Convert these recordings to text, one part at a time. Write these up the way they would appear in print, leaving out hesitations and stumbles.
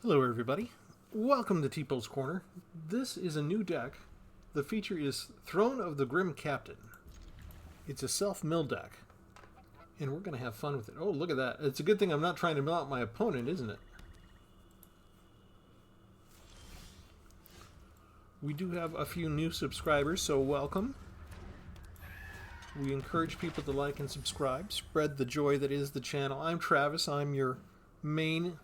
Hello everybody, welcome to Tpull's Corner. This is a new deck. The feature is Throne of the Grim Captain. It's a self-mill deck, and we're going to have fun with it. Oh, look at that. It's a good thing I'm not trying to mill out my opponent, isn't it? We do have a few new subscribers, so welcome. We encourage people to like and subscribe, spread the joy that is the channel. I'm Travis, I'm your main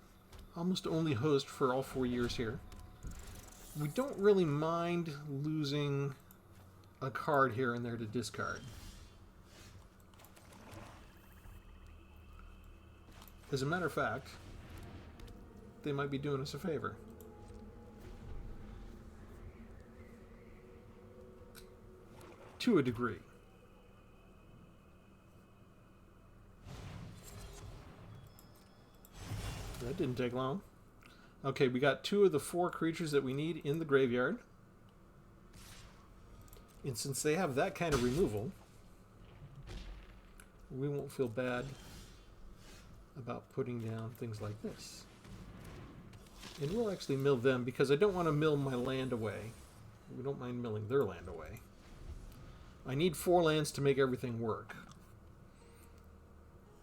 almost only host for all 4 years here. We don't really mind losing a card here and there to discard. As a matter of fact, they might be doing us a favor. To a degree. That didn't take long. Okay, we got 2 of the 4 creatures that we need in the graveyard. And since they have that kind of removal, we won't feel bad about putting down things like this. And we'll actually mill them because I don't want to mill my land away. We don't mind milling their land away. I need 4 lands to make everything work.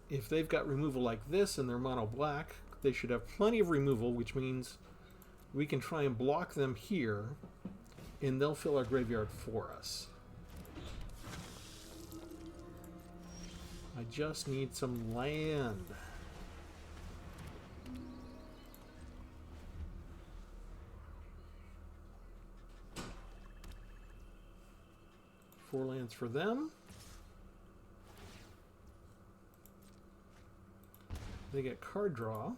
If they've got removal like this and they're mono black, they should have plenty of removal, which means we can try and block them here, and they'll fill our graveyard for us. I just need some land. Four lands for them. They get card draw.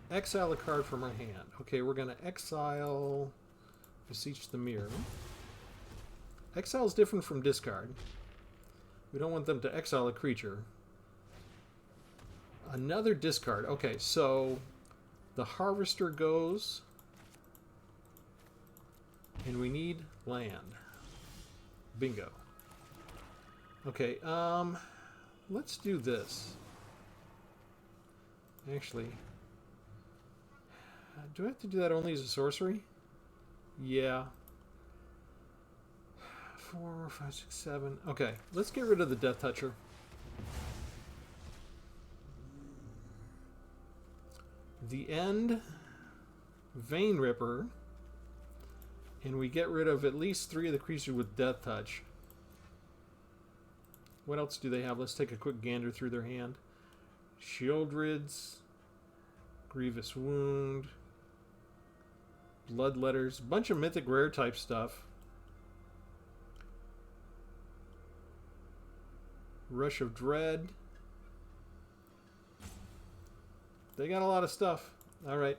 Exile a card from our hand. Okay, we're going to exile Beseech the Mirror. Exile is different from discard. We don't want them to exile a creature. Another discard. Okay, so the Harvester goes, and we need land. Bingo. Okay, let's do this. Actually, do I have to do that only as a sorcery? Yeah. 4, 5, 6, 7. Okay, let's get rid of the Death Toucher. The End, Vein Ripper, and we get rid of at least 3 of the creatures with Death Touch. What else do they have? Let's take a quick gander through their hand. Shieldrids, Grievous Wound, Bloodletters, a bunch of mythic rare type stuff. Rush of Dread. They got a lot of stuff. All right.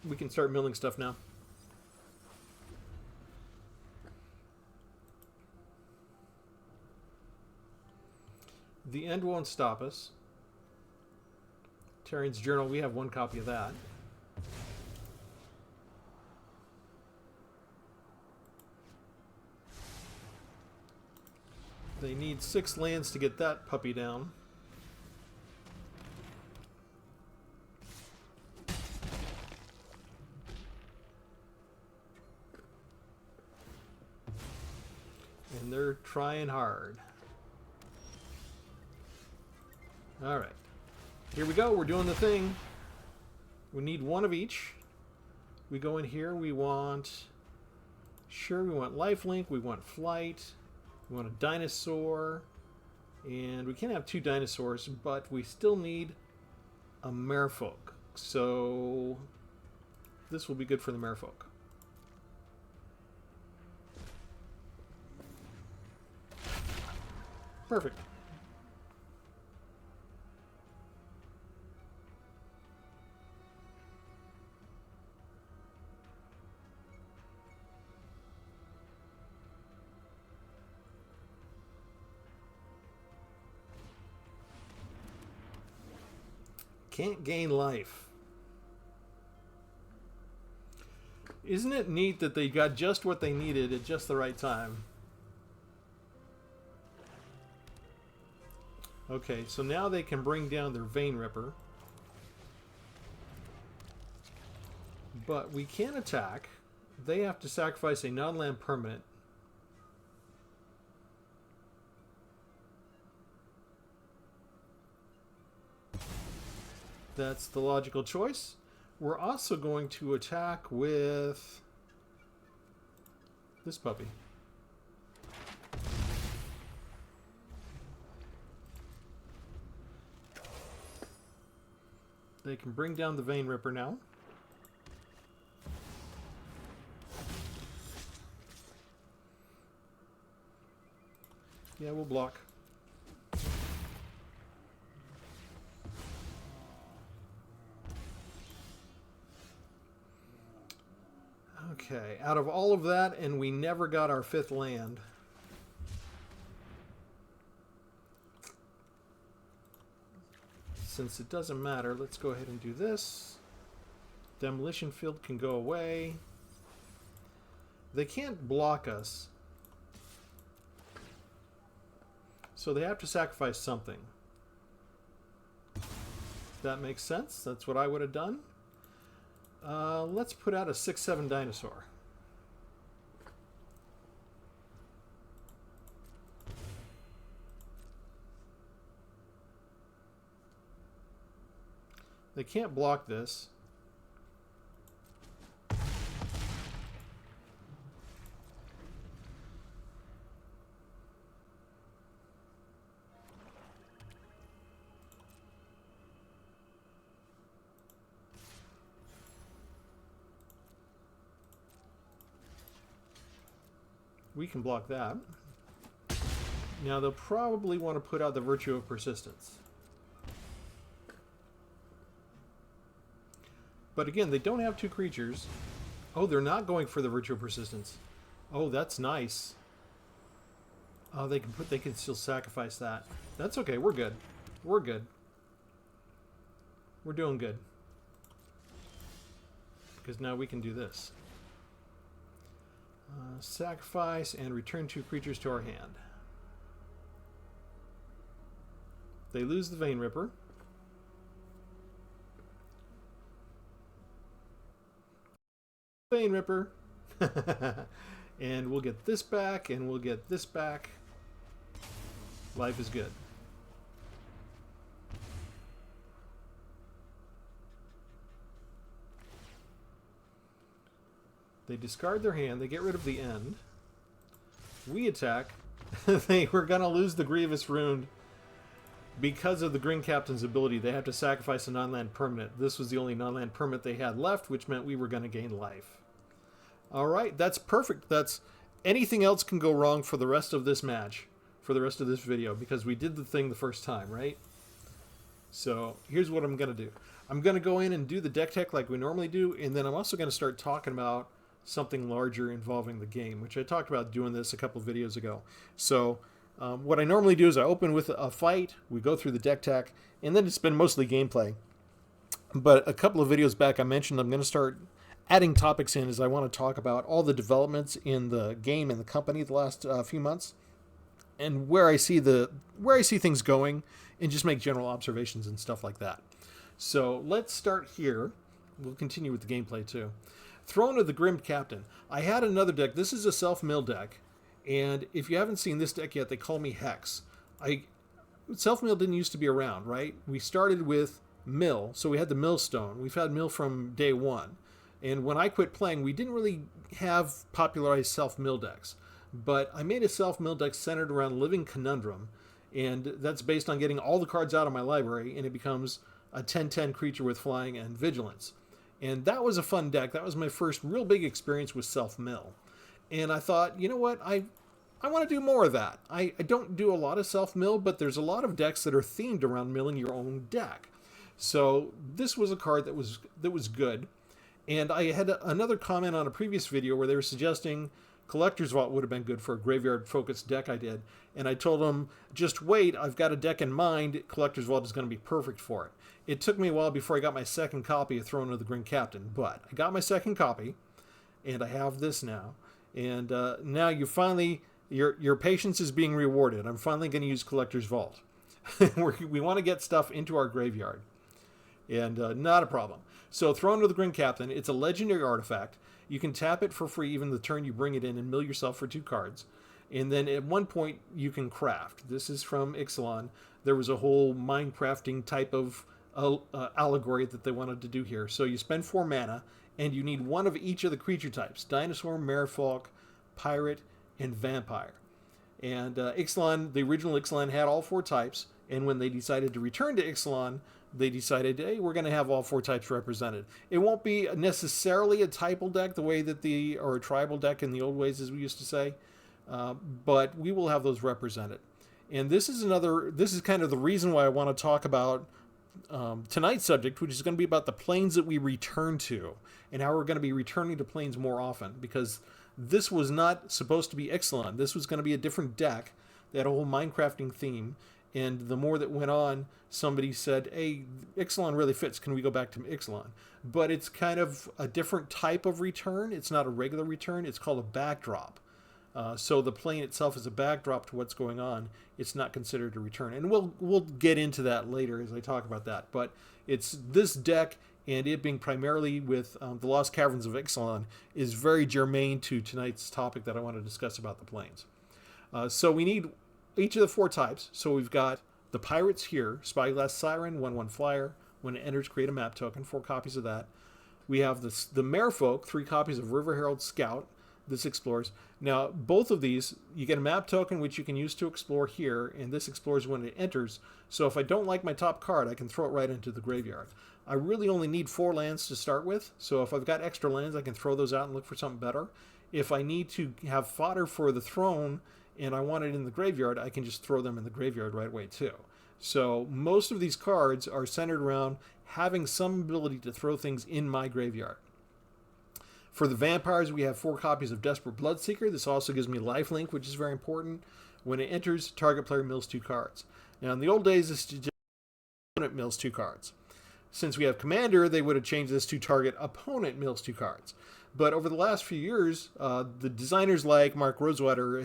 We can start milling stuff now. The End won't stop us. Tarian's Journal, we have 1 copy of that. They need 6 lands to get that puppy down. And they're trying hard. Alright. Here we go. We're doing the thing. We need 1 of each. We go in here. We want... Sure, we want lifelink. We want flight. We want a dinosaur. And we can't have 2 dinosaurs, but we still need a merfolk. So this will be good for the merfolk. Perfect. can't gain life. Isn't it neat that they got just what they needed at just the right time? Okay, so now they can bring down their Vein Ripper. But we can't attack. They have to sacrifice a non-land permanent. That's the logical choice. We're also going to attack with this puppy. They can bring down the Vein Ripper now. Yeah, we'll block. Okay, out of all of that, and we never got our 5th land. Since it doesn't matter, let's go ahead and do this. Demolition Field can go away. They can't block us. So they have to sacrifice something. That makes sense. That's what I would have done. Let's put out a 6/7 dinosaur. They can't block this. We can block that. Now they'll probably want to put out the Virtue of Persistence. But again, they don't have 2 creatures. Oh, they're not going for the Virtue of Persistence. Oh, that's nice. Oh, they can still sacrifice that. That's okay. We're good. We're good. We're doing good. Because now we can do this. Sacrifice and return 2 creatures to our hand. They lose the Vein Ripper. Vein Ripper. And we'll get this back, and we'll get this back. Life is good. They discard their hand. They get rid of the end. We attack. They were going to lose the Grievous Rune because of the Green Captain's ability. They have to sacrifice a non-land permanent. This was the only non-land permanent they had left, which meant we were going to gain life. All right, that's perfect. That's anything else can go wrong for the rest of this match, for the rest of this video, because we did the thing the first time, right? So here's what I'm going to do. I'm going to go in and do the deck tech like we normally do, and then I'm also going to start talking about something larger involving the game, which I talked about doing this a couple of videos ago. So what I normally do is I open with a fight, we go through the deck tech, and then it's been mostly gameplay. But a couple of videos back I mentioned I'm going to start adding topics in as I want to talk about all the developments in the game and the company the last few months, and where I see things going, and just make general observations and stuff like that. So let's start here. We'll continue with the gameplay too. Throne of the Grim Captain. I had another deck. This is a self-mill deck, and if you haven't seen this deck yet, they call me Hex. Self-mill didn't used to be around, right? We started with mill, so we had the millstone. We've had mill from day one. And when I quit playing, we didn't really have popularized self-mill decks. But I made a self-mill deck centered around Living Conundrum, and that's based on getting all the cards out of my library, and it becomes a 10/10 creature with flying and vigilance. And that was a fun deck. That was my first real big experience with self-mill. And I thought, you know what, I want to do more of that. I don't do a lot of self-mill, but there's a lot of decks that are themed around milling your own deck. So this was a card that was good. And I had another comment on a previous video where they were suggesting Collector's Vault would have been good for a graveyard-focused deck I did. And I told him, just wait, I've got a deck in mind. Collector's Vault is going to be perfect for it. It took me a while before I got my second copy of Throne of the Grim Captain, but I got my second copy, and I have this now. And now you finally, your patience is being rewarded. I'm finally going to use Collector's Vault. We want to get stuff into our graveyard, and not a problem. So Throne of the Grim Captain, it's a legendary artifact. You can tap it for free even the turn you bring it in and mill yourself for 2 cards. And then at one point you can craft. This is from Ixalan. There was a whole Minecrafting type of allegory that they wanted to do here. So you spend 4 mana, and you need one of each of the creature types: dinosaur, merfolk, pirate, and vampire. And Ixalan, the original Ixalan, had all 4 types, and when they decided to return to Ixalan, they decided, hey, we're going to have all 4 types represented. It won't be necessarily a typal deck the way that or a tribal deck in the old ways, as we used to say, but we will have those represented. And this is kind of the reason why I want to talk about tonight's subject, which is going to be about the planes that we return to, and how we're going to be returning to planes more often, because this was not supposed to be Ixalan. This was going to be a different deck that had a whole Minecrafting theme. And the more that went on, somebody said, hey, Ixalan really fits. Can we go back to Ixalan? But it's kind of a different type of return. It's not a regular return. It's called a backdrop. So the plane itself is a backdrop to what's going on. It's not considered a return. And we'll get into that later as I talk about that. But it's this deck, and it being primarily with the Lost Caverns of Ixalan, is very germane to tonight's topic that I want to discuss about the planes. So we need each of the 4 types. So we've got the pirates here: Spyglass Siren, 1/1 flyer. When it enters, create a map token, 4 copies of that. We have the merfolk, 3 copies of River Herald Scout. This explores. Now, both of these, you get a map token which you can use to explore here, and this explores when it enters. So if I don't like my top card, I can throw it right into the graveyard. I really only need 4 lands to start with, so if I've got extra lands, I can throw those out and look for something better. If I need to have fodder for the throne and I want it in the graveyard, I can just throw them in the graveyard right away too. So most of these cards are centered around having some ability to throw things in my graveyard. For the vampires, we have 4 copies of Desperate Bloodseeker. This also gives me lifelink, which is very important. When it enters, target player mills 2 cards. Now, in the old days, this just opponent mills 2 cards. Since we have Commander, they would have changed this to target opponent mills 2 cards. But over the last few years, the designers like Mark Rosewater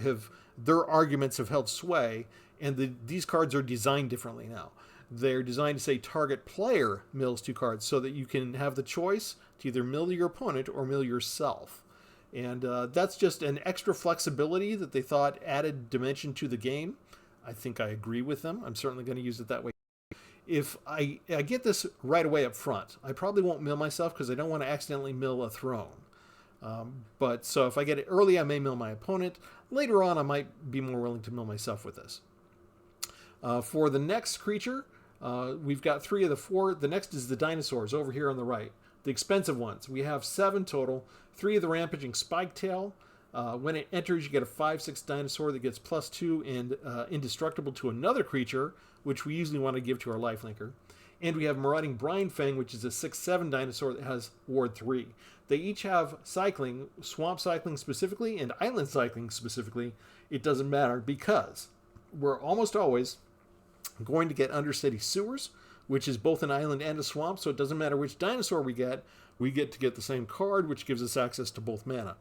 their arguments have held sway, and these cards are designed differently now. They're designed to say target player mills 2 cards, so that you can have the choice to either mill your opponent or mill yourself. And that's just an extra flexibility that they thought added dimension to the game. I think I agree with them. I'm certainly going to use it that way. If I get this right away up front, I probably won't mill myself because I don't want to accidentally mill a throne. But so if I get it early, I may mill my opponent. Later on, I might be more willing to mill myself with this. For the next creature, we've got 3 of the 4. The next is the dinosaurs over here on the right. The expensive ones. We have 7 total. 3 of the rampaging Spiketail. When it enters, you get a 5/6 dinosaur that gets +2 and indestructible to another creature, which we usually want to give to our lifelinker. And we have Marauding Brindfang, which is a 6/7 dinosaur that has Ward 3. They each have cycling, swamp cycling specifically, and island cycling specifically. It doesn't matter because we're almost always going to get Undercity Sewers, which is both an island and a swamp, so it doesn't matter which dinosaur we get to get the same card, which gives us access to both mana.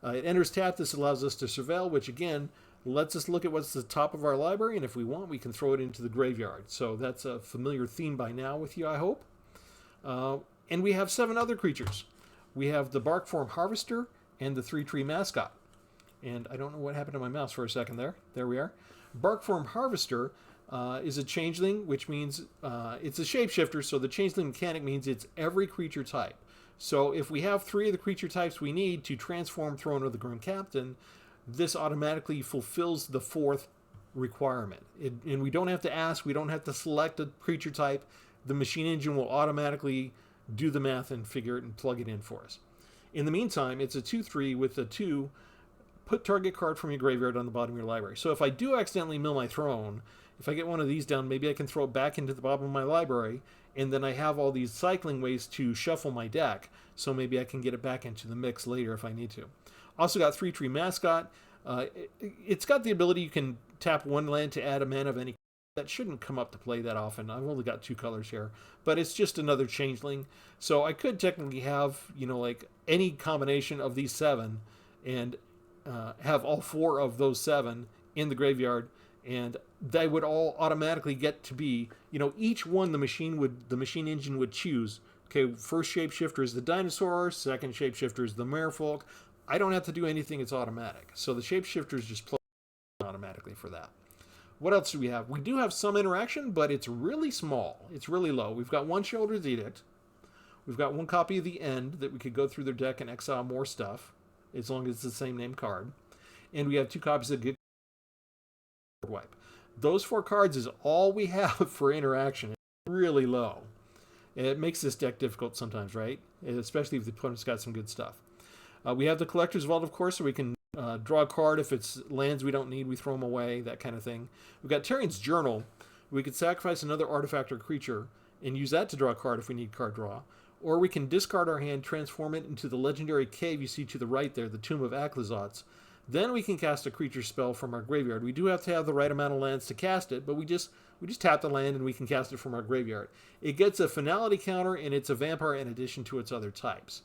It enters tap. This allows us to surveil, which again lets us look at what's the top of our library, and if we want, we can throw it into the graveyard. So that's a familiar theme by now with you, I hope. And we have 7 other creatures. We have the Barkform Harvester and the 3-Tree Mascot. And I don't know what happened to my mouse for a second there. There we are. Barkform Harvester is a changeling, which means it's a shapeshifter, so the changeling mechanic means it's every creature type. So if we have 3 of the creature types we need to transform Throne of the Grim Captain, this automatically fulfills the 4th requirement. And we don't have to ask, we don't have to select a creature type. The machine engine will automatically do the math and figure it and plug it in for us. In the meantime, it's a 2/3 with a 2, put target card from your graveyard on the bottom of your library. So if I do accidentally mill my throne, if I get one of these down, maybe I can throw it back into the bottom of my library, and then I have all these cycling ways to shuffle my deck, so maybe I can get it back into the mix later if I need to. Also got 3-tree Mascot. It's got the ability you can tap one land to add a mana of any. That shouldn't come up to play that often. I've only got 2 colors here, but it's just another changeling. So I could technically have, you know, like any combination of these 7 and have all 4 of those 7 in the graveyard, and they would all automatically get to be, you know, each one the machine engine would choose. Okay, first shapeshifter is the dinosaur, second shapeshifter is the merfolk. I don't have to do anything, it's automatic. So the shapeshifters just play automatically for that. What else do we have? We do have some interaction, but it's really small. It's really low. We've got 1 Sheoldred's Edict. We've got 1 copy of the End that we could go through their deck and exile more stuff, as long as it's the same name card. And we have 2 copies of Get Wipe. Those 4 cards is all we have for interaction. It's really low. It makes this deck difficult sometimes, right? Especially if the opponent's got some good stuff. We have the Collector's Vault, of course, so we can draw a card. If it's lands we don't need, we throw them away, that kind of thing. We've got Tyrion's Journal. We could sacrifice another artifact or creature and use that to draw a card if we need card draw. Or we can discard our hand, transform it into the legendary cave you see to the right there, the Tomb of Aclazotz. Then we can cast a creature spell from our graveyard. We do have to have the right amount of lands to cast it, but we just tap the land and we can cast it from our graveyard. It gets a finality counter, and it's a vampire in addition to its other types.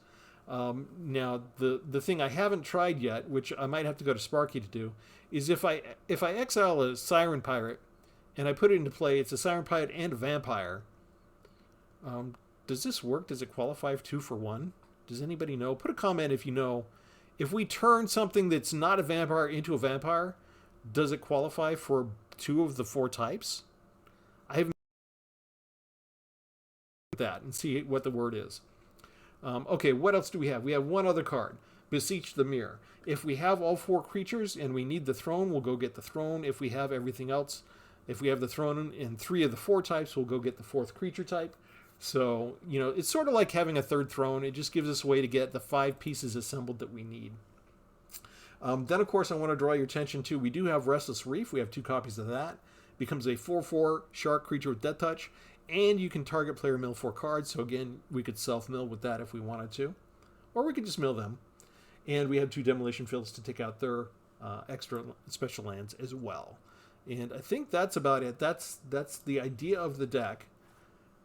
Now, the thing I haven't tried yet, which I might have to go to Sparky to do, is if I exile a Siren Pirate and I put it into play, it's a Siren Pirate and a vampire. Does this work? Does it qualify 2 for 1? Does anybody know? Put a comment if you know. If we turn something that's not a vampire into a vampire, does it qualify for 2 of the 4 types? I haven't that and see what the word is. Okay, what else do we have? We have 1 other card, Beseech the Mirror. If we have all 4 creatures and we need the throne, we'll go get the throne. If we have everything else, if we have the throne in 3 of the 4 types, we'll go get the 4th creature type. So, you know, it's sort of like having a 3rd throne. It just gives us a way to get the 5 pieces assembled that we need. Then, of course, I want to draw your attention to, we do have Restless Reef. We have 2 copies of that. Becomes a 4/4 shark creature with Death Touch. And you can target player mill 4 cards. So, again, we could self-mill with that if we wanted to. Or we could just mill them. And we have 2 Demolition Fields to take out their extra special lands as well. And I think that's about it. That's the idea of the deck.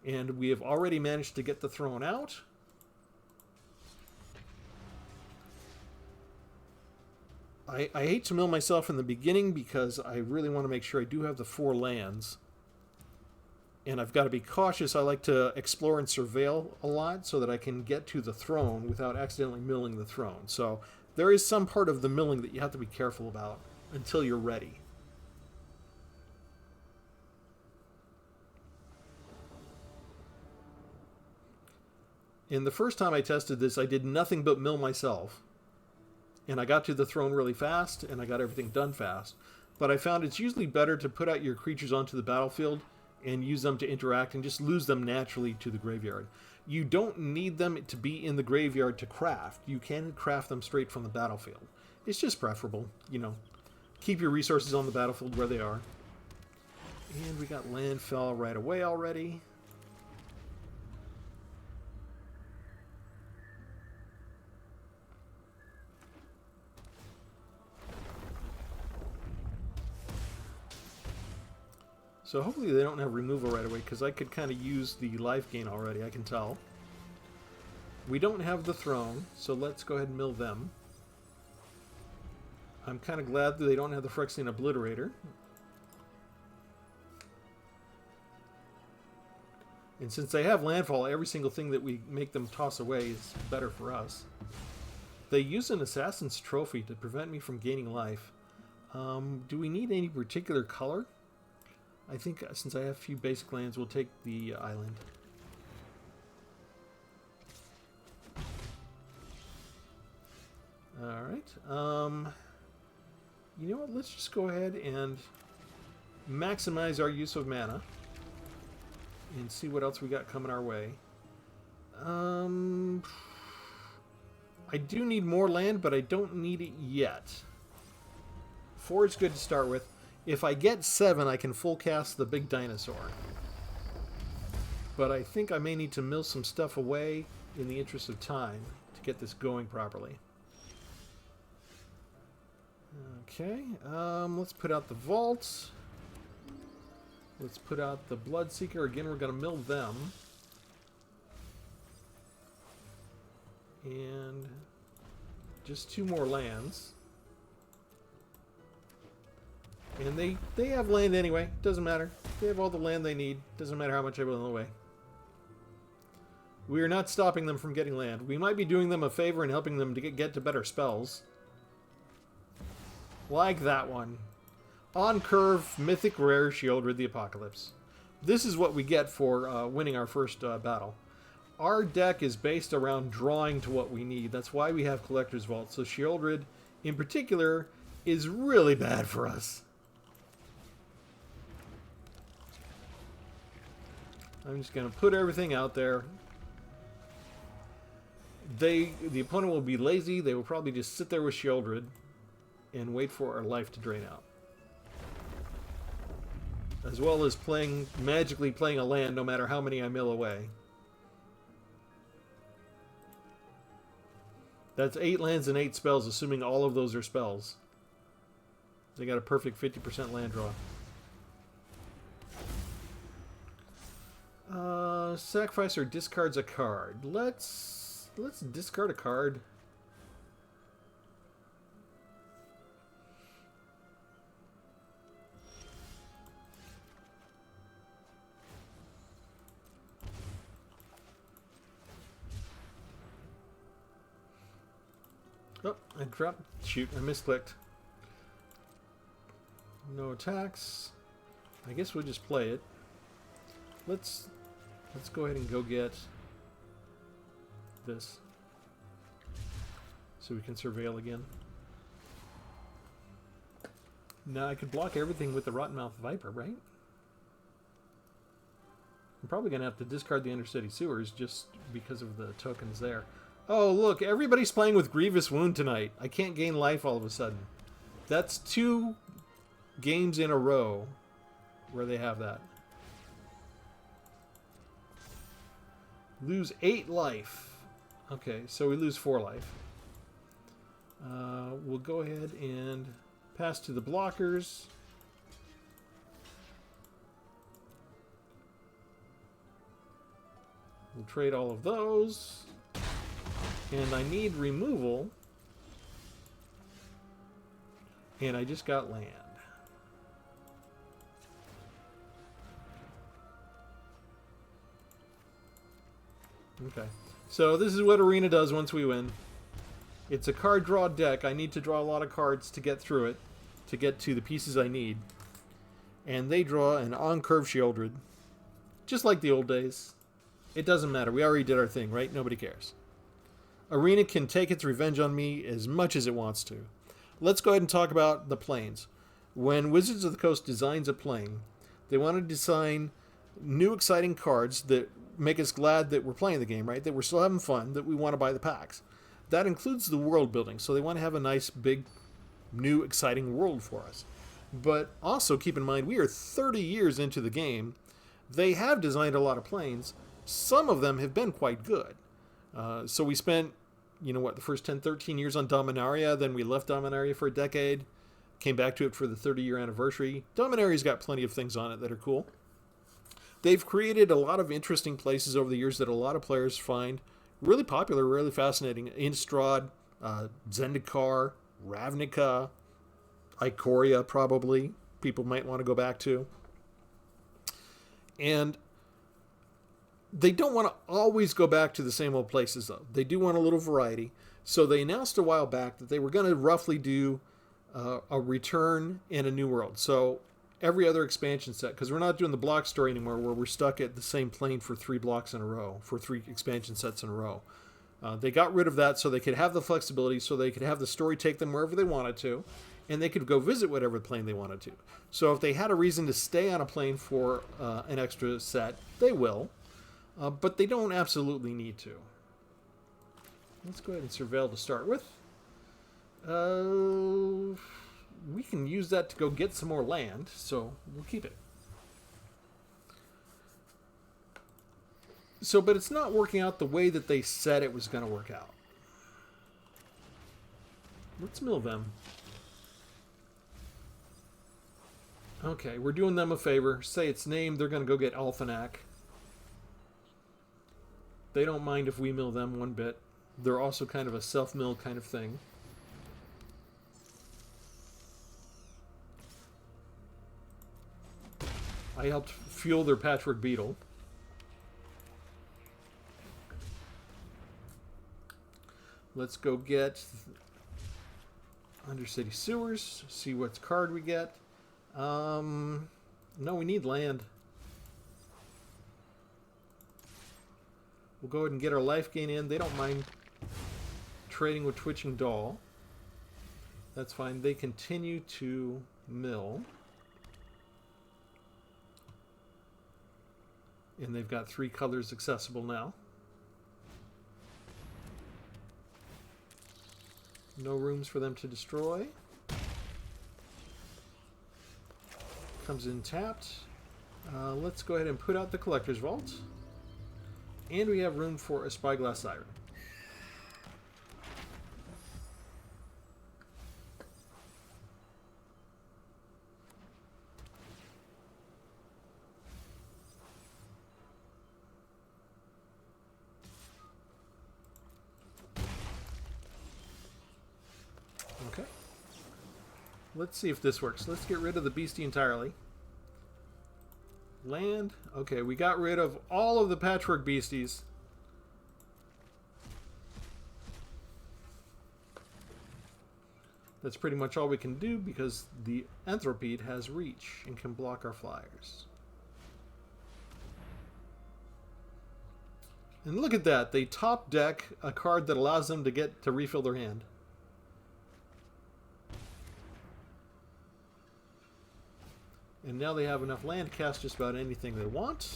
And we have already managed to get the throne out. I hate to mill myself in the beginning because I really want to make sure I do have the 4 lands. And I've got to be cautious. I like to explore and surveil a lot so that I can get to the throne without accidentally milling the throne. So there is some part of the milling that you have to be careful about until you're ready. And the first time I tested this, I did nothing but mill myself. And I got to the throne really fast, and I got everything done fast. But I found it's usually better to put out your creatures onto the battlefield and use them to interact and just lose them naturally to the graveyard. You don't need them to be in the graveyard to craft. You can craft them straight from the battlefield. It's just preferable, you know. Keep your resources on the battlefield where they are. And we got landfall right away already. So hopefully they don't have removal right away, because I could kind of use the life gain already, I can tell. We don't have the throne, so let's go ahead and mill them. I'm kind of glad that they don't have the Phyrexian Obliterator. And since they have landfall, every single thing that we make them toss away is better for us. They use an Assassin's Trophy to prevent me from gaining life. Do we need any particular color? I think since I have a few basic lands, we'll take the island. Alright. You know what? Let's just go ahead and maximize our use of mana. And see what else we got coming our way. I do need more land, but I don't need it yet. 4 is good to start with. If I get 7, I can full cast the big dinosaur. But I think I may need to mill some stuff away in the interest of time to get this going properly. Okay, let's put out the vaults. Let's put out the Bloodseeker. Again, we're going to mill them. And just 2 more lands. And they have land anyway. Doesn't matter. They have all the land they need. Doesn't matter how much I will away. We are not stopping them from getting land. We might be doing them a favor and helping them to get to better spells. Like that one. On curve, Mythic Rare Shieldred the Apocalypse. This is what we get for winning our first battle. Our deck is based around drawing to what we need. That's why we have Collector's Vault. So Shieldred, in particular, is really bad for us. I'm just going to put everything out there. The opponent will be lazy. They will probably just sit there with Shieldred and wait for our life to drain out. As well as magically playing a land no matter how many I mill away. That's 8 lands and 8 spells, assuming all of those are spells. They got a perfect 50% land draw. Sacrifice or discards a card. Let's discard a card. Oh, I dropped. Shoot, I misclicked. No attacks. I guess we'll just play it. Let's go ahead and go get this. So we can surveil again. Now I could block everything with the Rottenmouth Viper, right? I'm probably going to have to discard the Undercity Sewers just because of the tokens there. Oh, look, everybody's playing with Grievous Wound tonight. I can't gain life all of a sudden. That's 2 games in a row where they have that. Lose 8 life. Okay, so we lose 4 life. We'll go ahead and pass to the blockers. We'll trade all of those. And I need removal. And I just got land. Okay. So this is what Arena does once we win. It's a card draw deck. I need to draw a lot of cards to get through it. To get to the pieces I need. And they draw an on-curve Shieldred. Just like the old days. It doesn't matter. We already did our thing, right? Nobody cares. Arena can take its revenge on me as much as it wants to. Let's go ahead and talk about the planes. When Wizards of the Coast designs a plane, they want to design new exciting cards that make us glad that we're playing the game, right? That we're still having fun, that we want to buy the packs. That includes the world building, so they want to have a nice, big, new, exciting world for us. But also keep in mind, we are 30 years into the game. They have designed a lot of planes. Some of them have been quite good. So we spent, the first 10, 13 years on Dominaria. Then we left Dominaria for a decade. Came back to it for the 30-year anniversary. Dominaria's got plenty of things on it that are cool. They've created a lot of interesting places over the years that a lot of players find really popular, really fascinating. Innistrad, Zendikar, Ravnica, Ikoria probably. People might want to go back to. And they don't want to always go back to the same old places, though. They do want a little variety. So they announced a while back that they were going to roughly do a return and a new world. So every other expansion set, because we're not doing the block story anymore where we're stuck at the same plane for 3 blocks in a row, for 3 expansion sets in a row. They got rid of that so they could have the flexibility, so they could have the story take them wherever they wanted to, and they could go visit whatever plane they wanted to. So if they had a reason to stay on a plane for an extra set, they will. But they don't absolutely need to. Let's go ahead and surveil to start with. We can use that to go get some more land, so we'll keep it. So, but it's not working out the way that they said it was going to work out. Let's mill them. Okay, we're doing them a favor. Say its name, they're going to go get Alphanac. They don't mind if we mill them one bit. They're also kind of a self-mill kind of thing. I helped fuel their Patchwork Beetle. Let's go get Undercity Sewers, see what card we get. No, we need land. We'll go ahead and get our life gain in. They don't mind trading with Twitching Doll. That's fine. They continue to mill. And they've got 3 colors accessible now. No rooms for them to destroy. Comes in tapped. Let's go ahead and put out the Collector's Vault. And we have room for a Spyglass Siren. Okay. Let's see if this works. Let's get rid of the beastie entirely. Land. Okay, we got rid of all of the Patchwork Beasties. That's pretty much all we can do because the Anthropede has reach and can block our flyers. And look at that. They top deck a card that allows them to refill their hand. And now they have enough land to cast just about anything they want.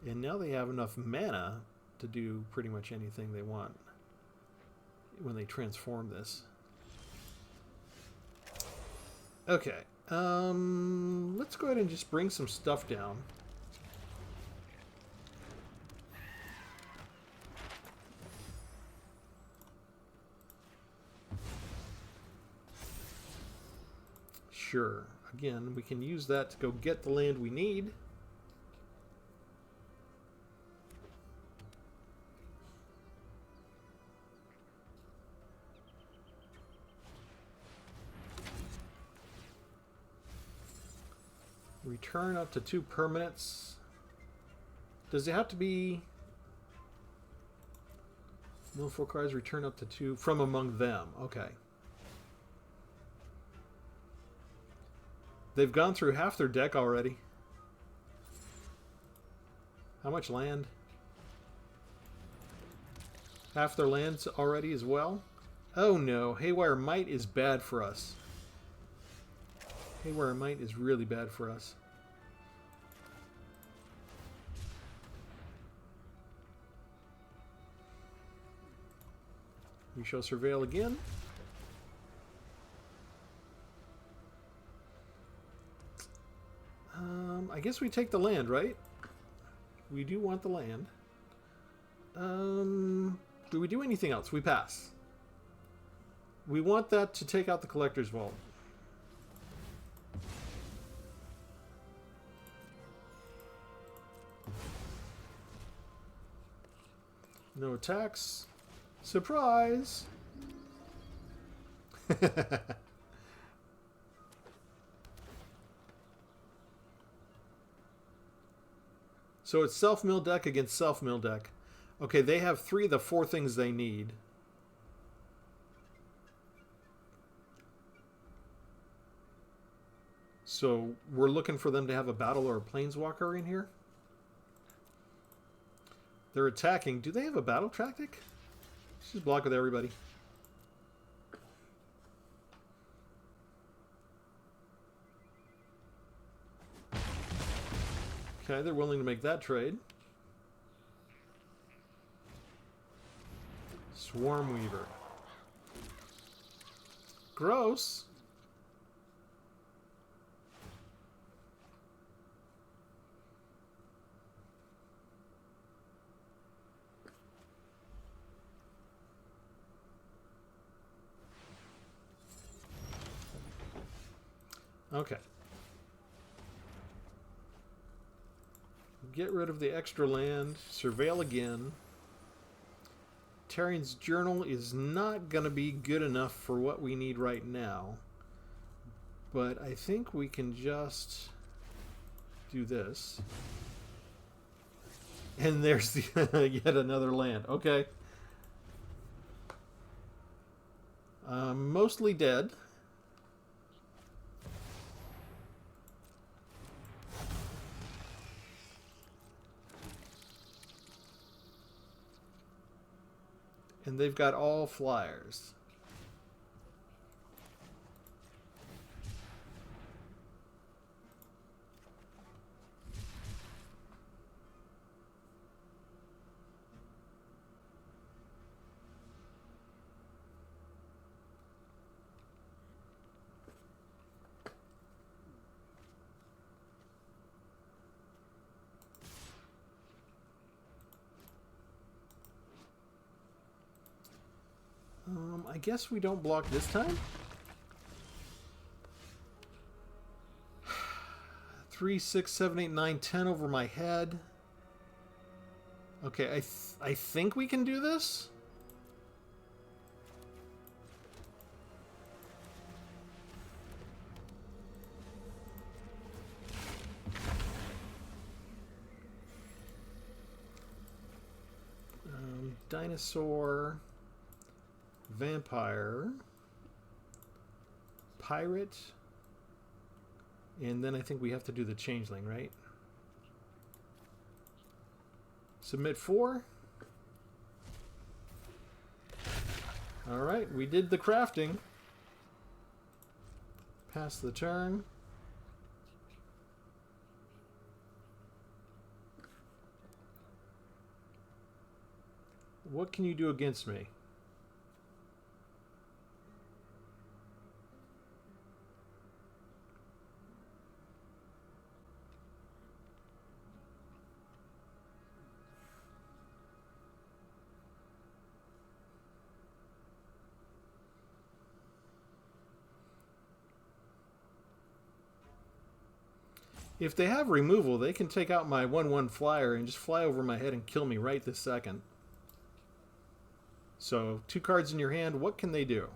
And now they have enough mana to do pretty much anything they want when they transform this. Okay. Let's go ahead and just bring some stuff down. Sure. Again, we can use that to go get the land we need. Return up to 2 permanents. Does it have to be... Mill 4 cards, return up to 2 from among them. Okay. They've gone through half their deck already. How much land? Half their lands already as well? Oh no, Haywire Might is bad for us. Haywire Might is really bad for us. We shall surveil again. I guess we take the land, right? We do want the land. Do we do anything else? We pass. We want that to take out the Collector's Vault. No attacks. Surprise! So it's self-mill deck against self-mill deck. Okay, they have 3 of the 4 things they need. So we're looking for them to have a battle or a planeswalker in here. They're attacking. Do they have a battle tactic? Let's just block with everybody. Okay, they're willing to make that trade. Swarm Weaver. Gross. Okay. Get rid of the extra land. Surveil again. Tarian's Journal is not going to be good enough for what we need right now. But I think we can just do this. And there's the yet another land. Okay. Mostly dead. And they've got all flyers. I guess we don't block this time. 3, 6, 7, 8, 9, 10 over my head. Okay, I think we can do this. Dinosaur. Vampire, pirate, and then I think we have to do the changeling, right? Submit 4. All right, we did the crafting. Pass the turn. What can you do against me? If they have removal, they can take out my 1/1 flyer and just fly over my head and kill me right this second. So, 2 cards in your hand, what can they do?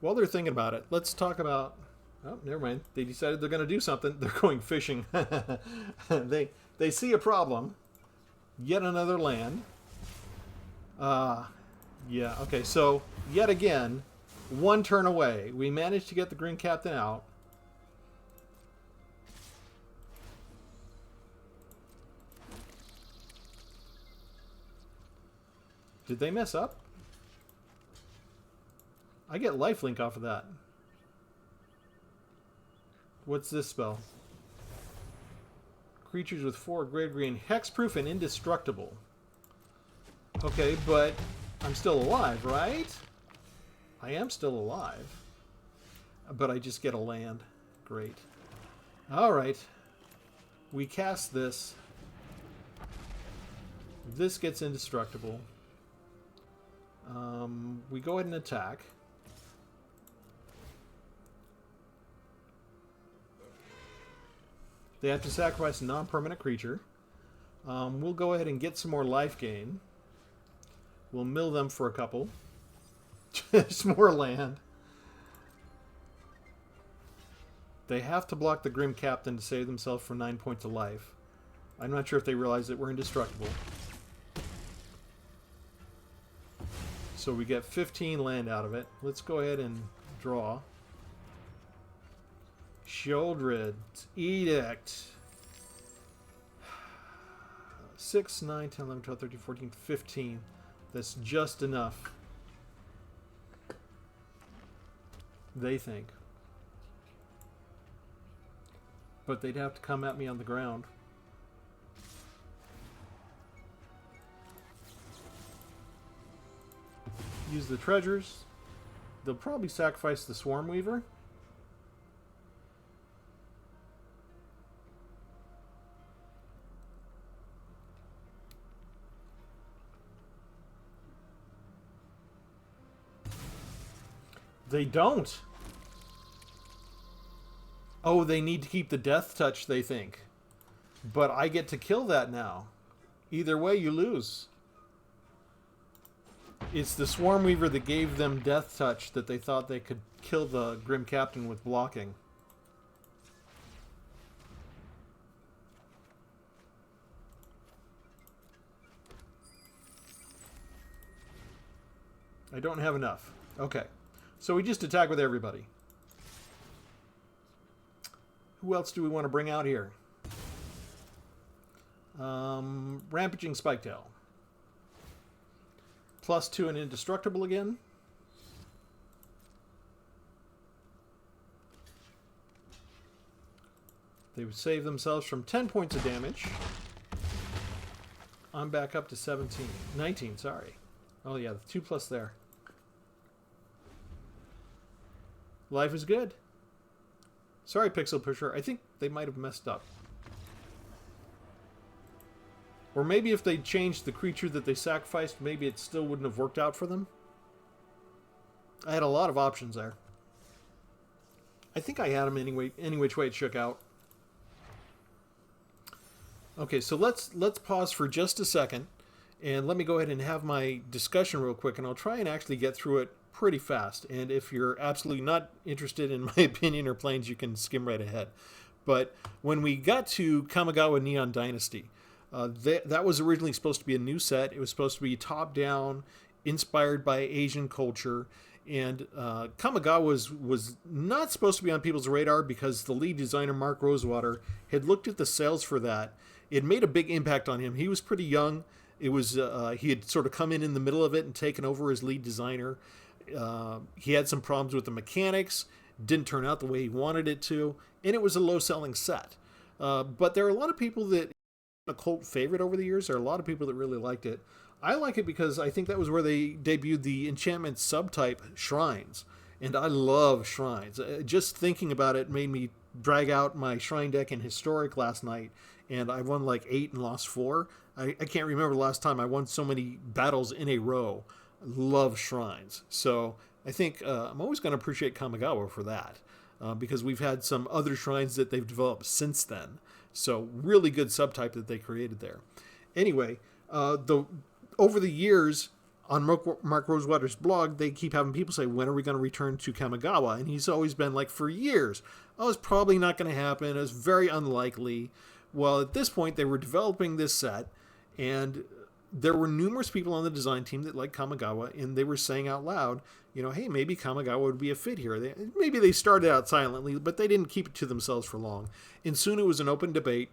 While they're thinking about it, let's talk about... Oh, never mind. They decided they're going to do something. They're going fishing. They see a problem. Yet another land. Yeah, okay, so, yet again... 1 turn away. We managed to get the Green Captain out. Did they mess up? I get lifelink off of that. What's this spell? Creatures with 4 grave green, hexproof and indestructible. Okay, but I'm still alive, right? I am still alive. But I just get a land. Great. Alright. We cast this. This gets indestructible. We go ahead and attack. They have to sacrifice a non-permanent creature. We'll go ahead and get some more life gain. We'll mill them for a couple. Just more land. They have to block the Grim Captain to save themselves from 9 points of life. I'm not sure if they realize that we're indestructible. So we get 15 land out of it. Let's go ahead and draw. Shieldred, Edict. 6, 9, 10, 11, 12, 13, 14, 15. That's just enough. They think. But they'd have to come at me on the ground. Use the treasures. They'll probably sacrifice the Swarm Weaver. They don't. Oh, they need to keep the death touch, they think. But I get to kill that now. Either way, you lose. It's the Swarm Weaver that gave them death touch that they thought they could kill the Grim Captain with blocking. I don't have enough. Okay. So we just attack with everybody. Who else do we want to bring out here? Rampaging Spiketail. +2 and indestructible again. They would save themselves from 10 points of damage. I'm back up to 17. 19, sorry. Oh yeah, the 2+ there. Life is good. Sorry, Pixel Pusher. I think they might have messed up. Or maybe if they changed the creature that they sacrificed, maybe it still wouldn't have worked out for them. I had a lot of options there. I think I had them anyway, any which way it shook out. Okay, so let's pause for just a second, and let me go ahead and have my discussion real quick, and I'll try and actually get through it pretty fast. And if you're absolutely not interested in my opinion or planes, you can skim right ahead. But when we got to Kamigawa Neon Dynasty, that was originally supposed to be a new set. It was supposed to be top-down, inspired by Asian culture. And Kamigawa was not supposed to be on people's radar because the lead designer, Mark Rosewater, had looked at the sales for that. It made a big impact on him. He was pretty young. It was he had sort of come in the middle of it and taken over as lead designer. He had some problems with the mechanics. Didn't turn out the way he wanted it to. And it was a low-selling set. But there are a lot of people that... a cult favorite over the years. There are a lot of people that really liked it. I like it because I think that was where they debuted the enchantment subtype shrines, and I love shrines. Just thinking about it made me drag out my shrine deck in Historic last night, and I won like 8 and lost 4. I can't remember the last time I won so many battles in a row. I love shrines, so I think I'm always going to appreciate Kamigawa for that, because we've had some other shrines that they've developed since then. So really good subtype that they created there. Anyway, over the years on Mark Rosewater's blog, they keep having people say, when are we going to return to Kamigawa? And he's always been like, for years, oh, it's probably not going to happen. It's very unlikely. Well, at this point, they were developing this set, and there were numerous people on the design team that liked Kamigawa, and they were saying out loud, you know, hey, maybe Kamigawa would be a fit here. Maybe they started out silently, but they didn't keep it to themselves for long. And soon it was an open debate.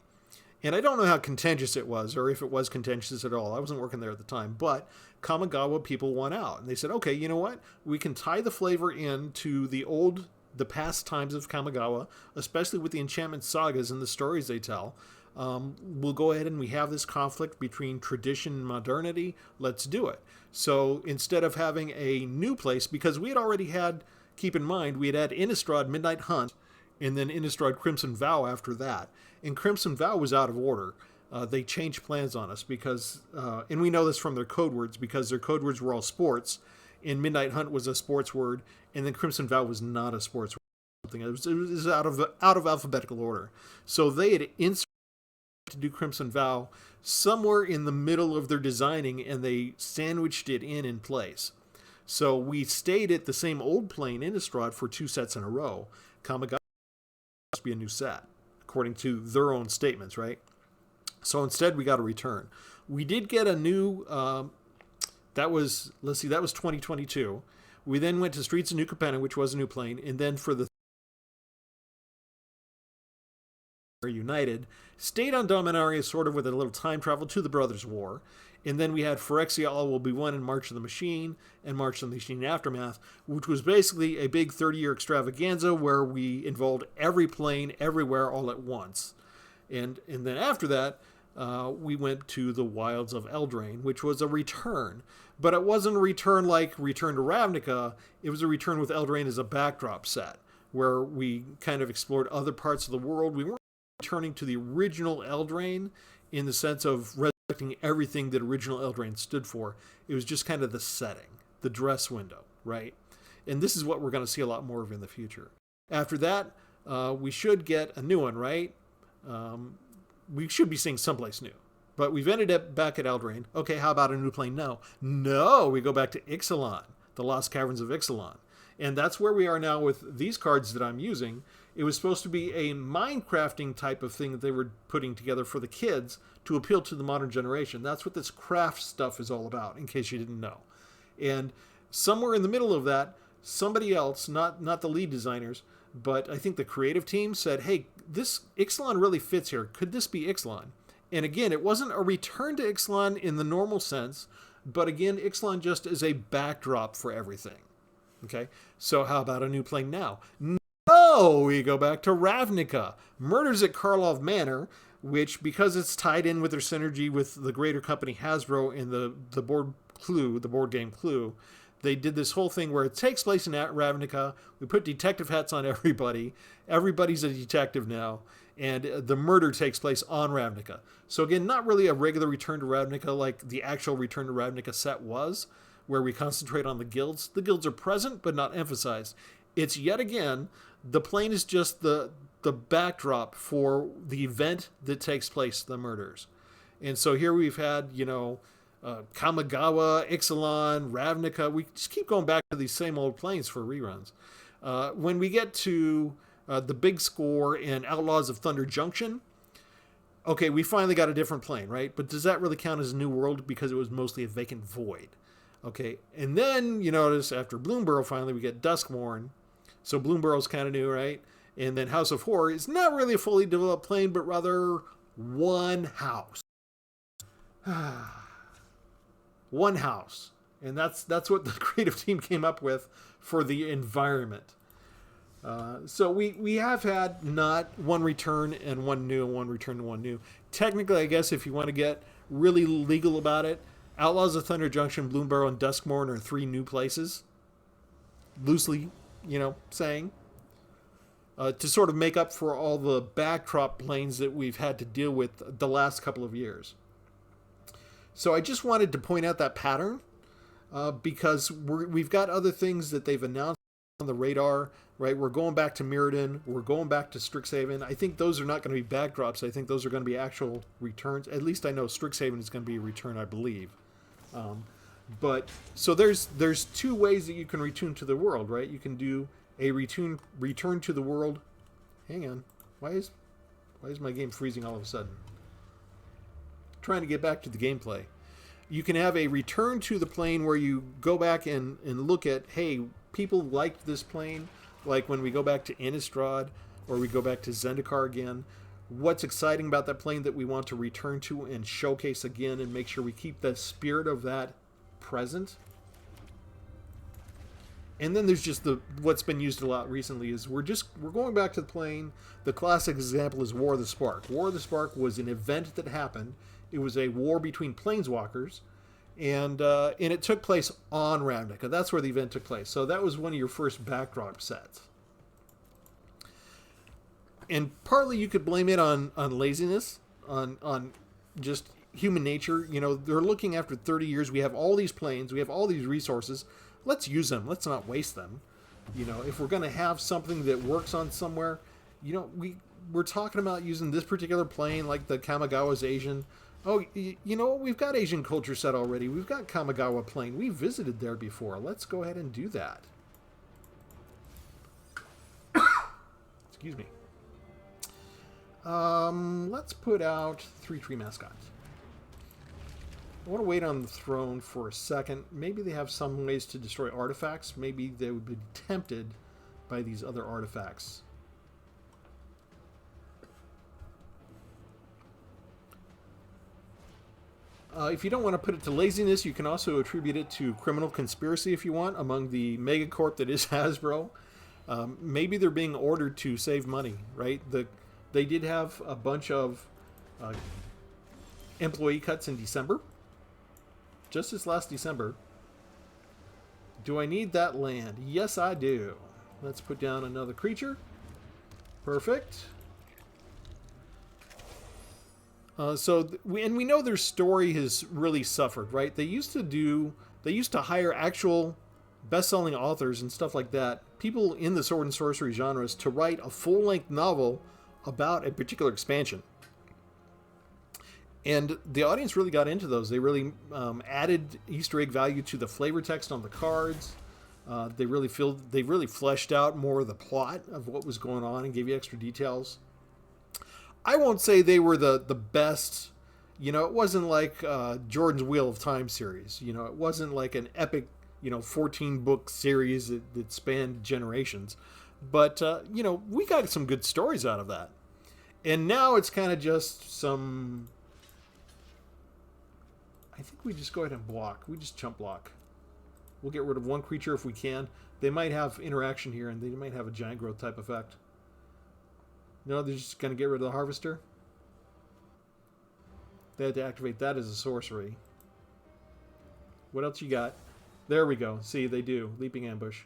And I don't know how contentious it was, or if it was contentious at all. I wasn't working there at the time. But Kamigawa people won out. And they said, okay, you know what? We can tie the flavor in to the past times of Kamigawa, especially with the enchantment sagas and the stories they tell. We'll go ahead and we have this conflict between tradition and modernity. Let's do it. So instead of having a new place, because we had already had, keep in mind, we had Innistrad Midnight Hunt, and then Innistrad Crimson Vow after that. And Crimson Vow was out of order. They changed plans on us because, and we know this from their code words, because their code words were all sports, and Midnight Hunt was a sports word, and then Crimson Vow was not a sports word. It was out of alphabetical order. So they had inserted to do Crimson Vow somewhere in the middle of their designing, and they sandwiched it in place. So we stayed at the same old plane Innistrad for 2 sets in a row. Kamigawa must be a new set, according to their own statements, right? So instead, we got a return. We did get a new, that was 2022. We then went to Streets of New Capenna, which was a new plane, and then for the United, stayed on Dominaria sort of with a little time travel to the Brothers' War, and then we had Phyrexia All Will Be One and March of the Machine and March of the Machine Aftermath, which was basically a big 30-year extravaganza where we involved every plane everywhere all at once. And then after that, we went to the Wilds of Eldraine, which was a return. But it wasn't a return like Return to Ravnica. It was a return with Eldraine as a backdrop set, where we kind of explored other parts of the world. We weren't returning to the original Eldraine in the sense of resurrecting everything that original Eldraine stood for. It was just kind of the setting, the dress window, right? And this is what we're going to see a lot more of in the future. After that, we should get a new one, right? We should be seeing someplace new. But we've ended up back at Eldraine. Okay, how about a new plane? No, we go back to Ixalan, the Lost Caverns of Ixalan. And that's where we are now with these cards that I'm using. It was supposed to be a Minecrafting type of thing that they were putting together for the kids to appeal to the modern generation. That's what this craft stuff is all about, in case you didn't know. And somewhere in the middle of that, somebody else, not the lead designers, but I think the creative team said, hey, this Ixalan really fits here. Could this be Ixalan? And again, it wasn't a return to Ixalan in the normal sense, but again, Ixalan just is a backdrop for everything. Okay, so how about a new plane now? No, we go back to Ravnica. Murders at Karlov Manor, which, because it's tied in with their synergy with the greater company Hasbro in the board game Clue, they did this whole thing where it takes place in Ravnica. We put detective hats on everybody. Everybody's a detective now. And the murder takes place on Ravnica. So again, not really a regular return to Ravnica like the actual Return to Ravnica set was, where we concentrate on the guilds. The guilds are present, but not emphasized. It's yet again, the plane is just the backdrop for the event that takes place, the murders. And so here we've had, Kamigawa, Ixalan, Ravnica. We just keep going back to these same old planes for reruns. When we get to the big score in Outlaws of Thunder Junction, okay, we finally got a different plane, right? But does that really count as a new world because it was mostly a vacant void? Okay, and then you notice after Bloomburrow, finally we get Duskmourn. So Bloomburrow's kind of new, right? And then House of Horror is not really a fully developed plane, but rather one house. One house. And that's what the creative team came up with for the environment. So we have had not one return and one new, and one return and one new. Technically, I guess if you want to get really legal about it, Outlaws of Thunder Junction, Bloomburrow, and Duskmourn are 3 new places. Loosely, saying. To sort of make up for all the backdrop planes that we've had to deal with the last couple of years. So I just wanted to point out that pattern because we've got other things that they've announced on the radar, right? We're going back to Mirrodin. We're going back to Strixhaven. I think those are not going to be backdrops. I think those are going to be actual returns. At least I know Strixhaven is going to be a return, I believe. But so there's 2 ways that you can return to the world, right? You can do a return to the world. Hang on. Why is my game freezing all of a sudden? Trying to get back to the gameplay. You can have a return to the plane where you go back and look at, hey, people liked this plane, like when we go back to Innistrad or we go back to Zendikar again. What's exciting about that plane that we want to return to and showcase again and make sure we keep the spirit of that present. And then there's just what's been used a lot recently is we're going back to the plane. The classic example is War of the Spark. War of the Spark was an event that happened. It was a war between planeswalkers, and it took place on Ravnica. That's where the event took place. So that was one of your first backdrop sets. And partly you could blame it on laziness, on just human nature. They're looking after 30 years. We have all these planes. We have all these resources. Let's use them. Let's not waste them. If we're going to have something that works on somewhere, we're talking about using this particular plane like the Kamigawa's Asian. Oh, you know what? We've got Asian culture set already. We've got Kamigawa plane. We visited there before. Let's go ahead and do that. Excuse me. Let's put out 3 tree mascots. I want to wait on the throne for a second. Maybe they have some ways to destroy artifacts. Maybe they would be tempted by these other artifacts. If you don't want to put it to laziness, you can also attribute it to criminal conspiracy if you want among the megacorp that is Hasbro. Maybe they're being ordered to save money, right? They did have a bunch of employee cuts in December. Just this last December. Do I need that land? Yes, I do. Let's put down another creature. Perfect. We know their story has really suffered, right? They used to hire actual best-selling authors and stuff like that, people in the sword and sorcery genres, to write a full-length novel about a particular expansion. And the audience really got into those. They really added Easter egg value to the flavor text on the cards. They really fleshed out more of the plot of what was going on and gave you extra details. I won't say they were the best. You know, it wasn't like Jordan's Wheel of Time series. You know, it wasn't like an epic, 14-book series that spanned generations. But, we got some good stories out of that. And now it's kind of just some... I think we just go ahead and block. We just chump block. We'll get rid of one creature if we can. They might have interaction here, and they might have a giant growth type effect. No, they're just going to get rid of the Harvester. They had to activate that as a sorcery. What else you got? There we go. See, they do. Leaping Ambush.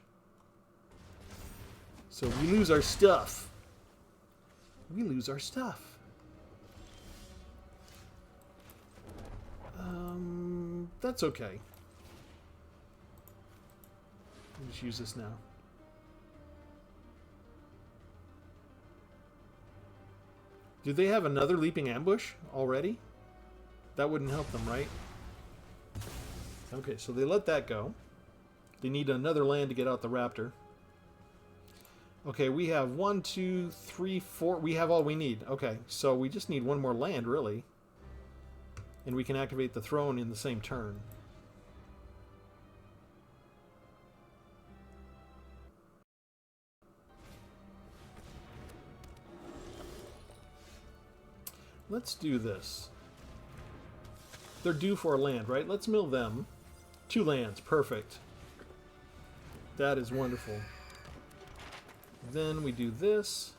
So we lose our stuff. We lose our stuff. That's okay. I'll just use this now. Do they have another Leaping Ambush already? That wouldn't help them, right? Okay, so they let that go. They need another land to get out the Raptor. Okay, we have 1, 2, 3, 4. We have all we need. Okay, so we just need one more land, really. And we can activate the throne in the same turn. Let's do this. They're due for a land, right? Let's mill them. 2 lands. Perfect. That is wonderful. Then we do this.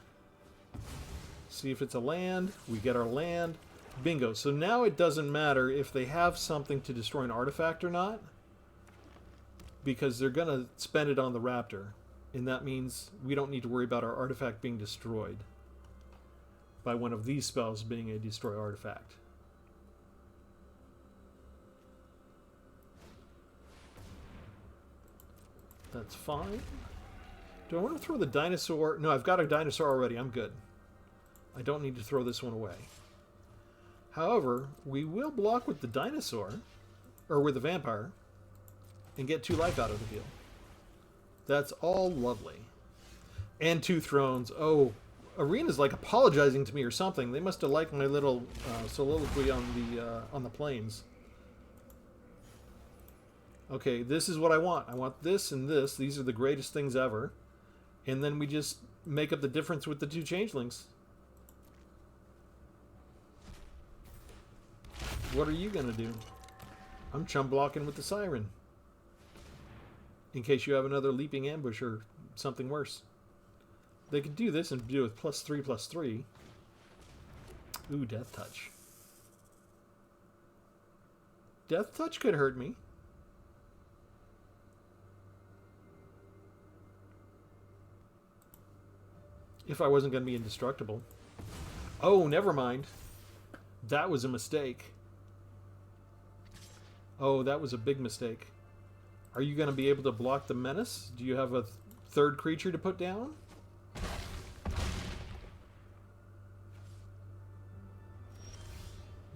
See if it's a land. We get our land. Bingo. So now it doesn't matter if they have something to destroy an artifact or not, because they're going to spend it on the Raptor. And that means we don't need to worry about our artifact being destroyed by one of these spells being a destroy artifact. That's fine. Do I want to throw the dinosaur? No, I've got a dinosaur already. I'm good. I don't need to throw this one away. However, we will block with the dinosaur, or with the vampire, and get 2 life out of the field. That's all lovely. And 2 thrones. Oh, Arena's like apologizing to me or something. They must have liked my little soliloquy on the plains. Okay, this is what I want. I want this and this. These are the greatest things ever. And then we just make up the difference with the 2 changelings. What are you going to do? I'm chum blocking with the Siren. In case you have another Leaping Ambush or something worse. They could do this and do it with +3/+3. Ooh, Death Touch. Death Touch could hurt me. If I wasn't going to be indestructible. Oh, never mind. That was a mistake. Oh, that was a big mistake. Are you going to be able to block the Menace? Do you have a 3rd creature to put down?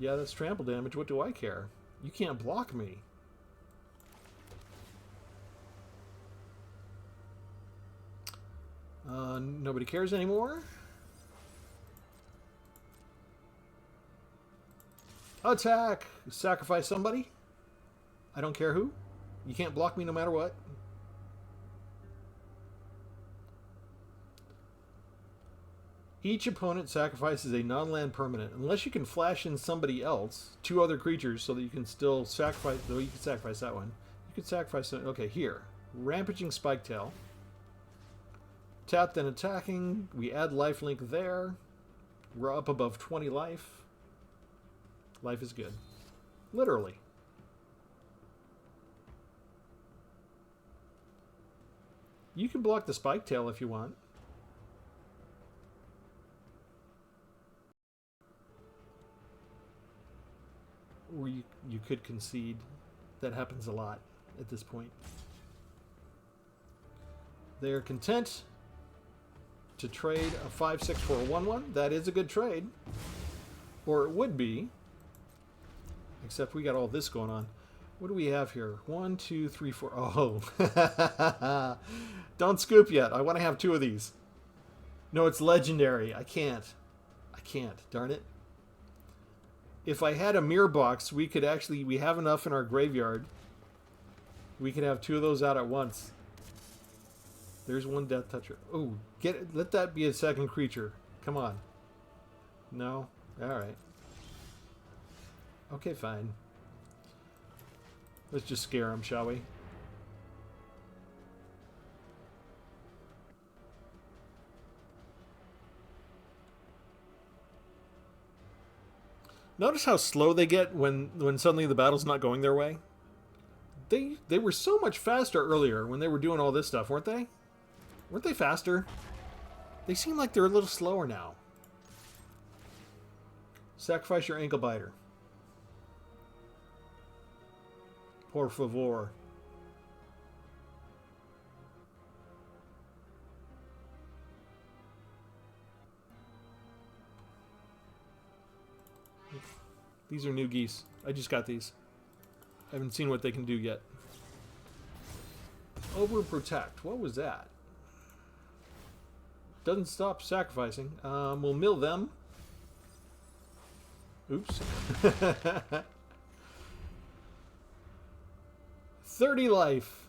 Yeah, that's trample damage. What do I care? You can't block me. Nobody cares anymore? Attack! Sacrifice somebody? I don't care who. You can't block me no matter what. Each opponent sacrifices a non-land permanent. Unless you can flash in somebody else, 2 other creatures, so that you can still sacrifice... Though you can sacrifice that one. You could sacrifice... Okay, here. Rampaging Spiketail. Tapped and attacking. We add lifelink there. We're up above 20 life. Life is good. Literally. You can block the Spiketail if you want. Or you could concede. That happens a lot at this point. They're content to trade a 5/6 for a 1/1. That is a good trade. Or it would be. Except we got all this going on. What do we have here? 1, 2, 3, 4. Oh. Don't scoop yet. I want to have 2 of these. No, it's legendary. I can't. Darn it. If I had a mirror box, we could actually... We have enough in our graveyard. We could have 2 of those out at once. There's one Death Toucher. Oh, get it. Let that be a second creature. Come on. No? Alright. Okay, fine. Let's just scare him, shall we? Notice how slow they get when suddenly the battle's not going their way? They were so much faster earlier when they were doing all this stuff, weren't they? Weren't they faster? They seem like they're a little slower now. Sacrifice your ankle biter. Por favor. These are new geese. I just got these. I haven't seen what they can do yet. Overprotect. What was that? Doesn't stop sacrificing. We'll mill them. Oops. 30 life.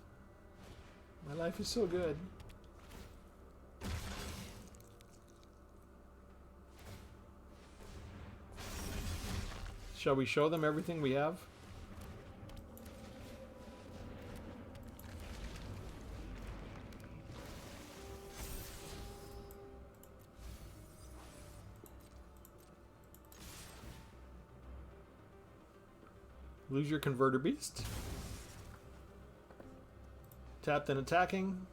My life is so good. Shall we show them everything we have? Lose your Converter Beast. Tapped and attacking.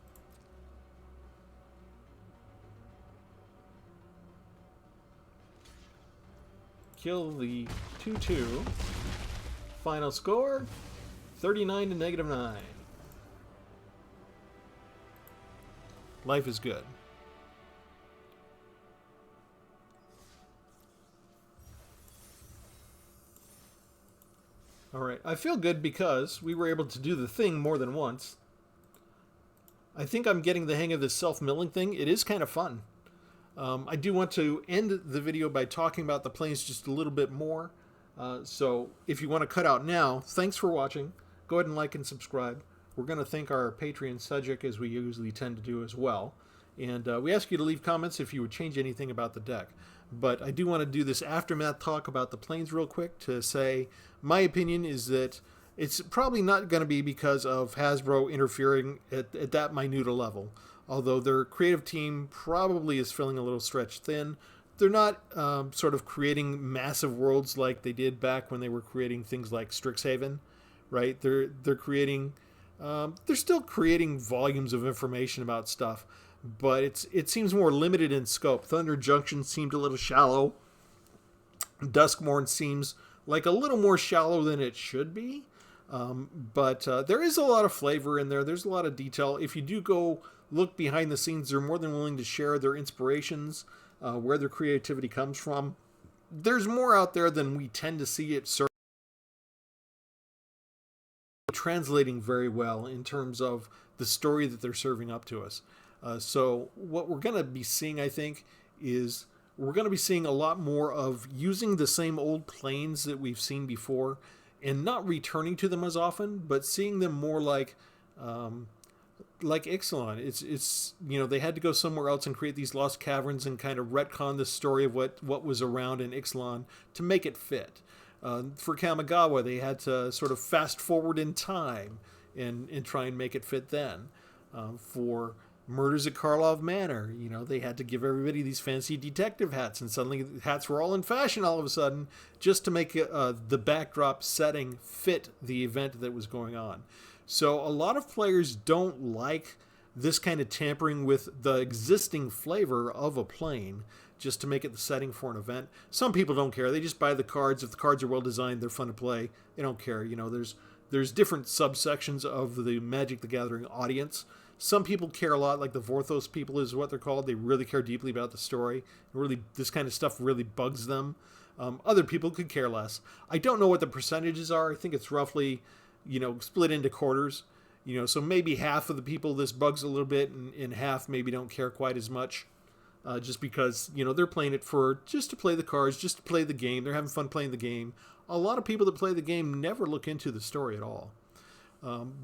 Kill the 2/2. Final score, 39 to -9. Life is good. Alright, I feel good because we were able to do the thing more than once. I think I'm getting the hang of this self-milling thing. It is kind of fun. I do want to end the video by talking about the planes just a little bit more. So if you want to cut out now, thanks for watching. Go ahead and like and subscribe. We're going to thank our Patreon Sujic, as we usually tend to do as well. And we ask you to leave comments if you would change anything about the deck. But I do want to do this aftermath talk about the planes real quick to say my opinion is that it's probably not going to be because of Hasbro interfering at that minute a level. Although their creative team probably is feeling a little stretched thin. They're not sort of creating massive worlds like they did back when they were creating things like Strixhaven, right? They're creating, they're still creating volumes of information about stuff, but it seems more limited in scope. Thunder Junction seemed a little shallow. Duskmorn seems like a little more shallow than it should be. But there is a lot of flavor in there. There's a lot of detail. If you do go look behind the scenes, they're more than willing to share their inspirations, where their creativity comes from. There's more out there than we tend to see it translating very well in terms of the story that they're serving up to us. So what we're going to be seeing, I think, is we're going to be seeing a lot more of using the same old planes that we've seen before and not returning to them as often, but seeing them more like Ixalan. It's you know, they had to go somewhere else and create these lost caverns and kind of retcon the story of what was around in Ixalan to make it fit. For Kamigawa, they had to sort of fast forward in time and try and make it fit then. For Murders at Karlov Manor, you know, they had to give everybody these fancy detective hats, and suddenly hats were all in fashion all of a sudden, just to make the backdrop setting fit the event that was going on. So a lot of players don't like this kind of tampering with the existing flavor of a plane just to make it the setting for an event. Some people don't care. They just buy the cards. If the cards are well designed, they're fun to play. They don't care. You know, there's different subsections of the Magic the Gathering audience. Some people care a lot, like the Vorthos people is what they're called. They really care deeply about the story. Really, this kind of stuff really bugs them. Other people could care less. I don't know what the percentages are. I think it's roughly, split into quarters. So maybe half of the people this bugs a little bit, and half maybe don't care quite as much. Just because, they're playing it just to play the cards, just to play the game. They're having fun playing the game. A lot of people that play the game never look into the story at all.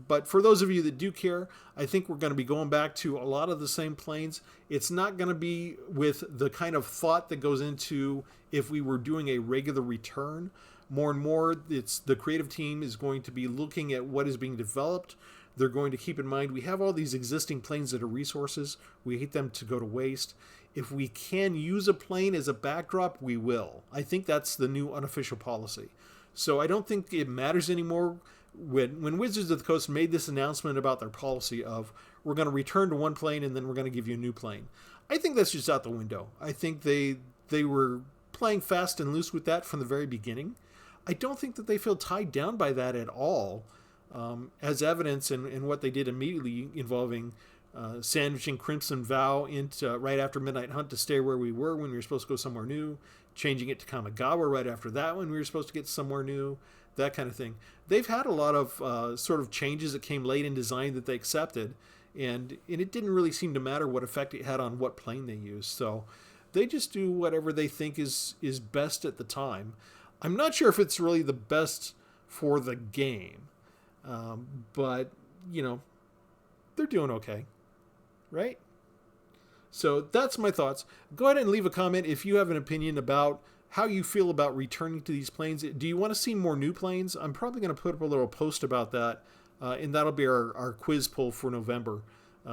But for those of you that do care, I think we're going to be going back to a lot of the same planes. It's not going to be with the kind of thought that goes into if we were doing a regular return. More and more, the creative team is going to be looking at what is being developed. They're going to keep in mind we have all these existing planes that are resources. We hate them to go to waste. If we can use a plane as a backdrop, we will. I think that's the new unofficial policy. So I don't think it matters anymore. When Wizards of the Coast made this announcement about their policy of we're going to return to one plane and then we're going to give you a new plane, I think that's just out the window. I think they were playing fast and loose with that from the very beginning. I don't think that they feel tied down by that at all, as evidence in what they did immediately involving sandwiching Crimson Vow into right after Midnight Hunt to stay where we were when we were supposed to go somewhere new, changing it to Kamigawa right after that when we were supposed to get somewhere new, that kind of thing. They've had a lot of sort of changes that came late in design that they accepted, and it didn't really seem to matter what effect it had on what plane they used. So they just do whatever they think is best at the time. I'm not sure if it's really the best for the game, but, they're doing okay, right? So that's my thoughts. Go ahead and leave a comment if you have an opinion about how you feel about returning to these planes. Do you want to see more new planes? I'm probably going to put up a little post about that, and that'll be our quiz poll for November.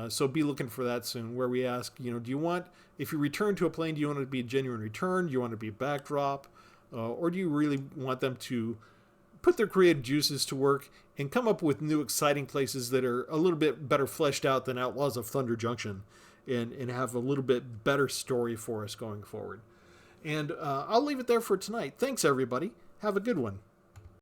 So be looking for that soon, where we ask, do you want, if you return to a plane, do you want it to be a genuine return? Do you want it to be a backdrop? Or do you really want them to put their creative juices to work and come up with new exciting places that are a little bit better fleshed out than Outlaws of Thunder Junction and have a little bit better story for us going forward? And I'll leave it there for tonight. Thanks, everybody. Have a good one.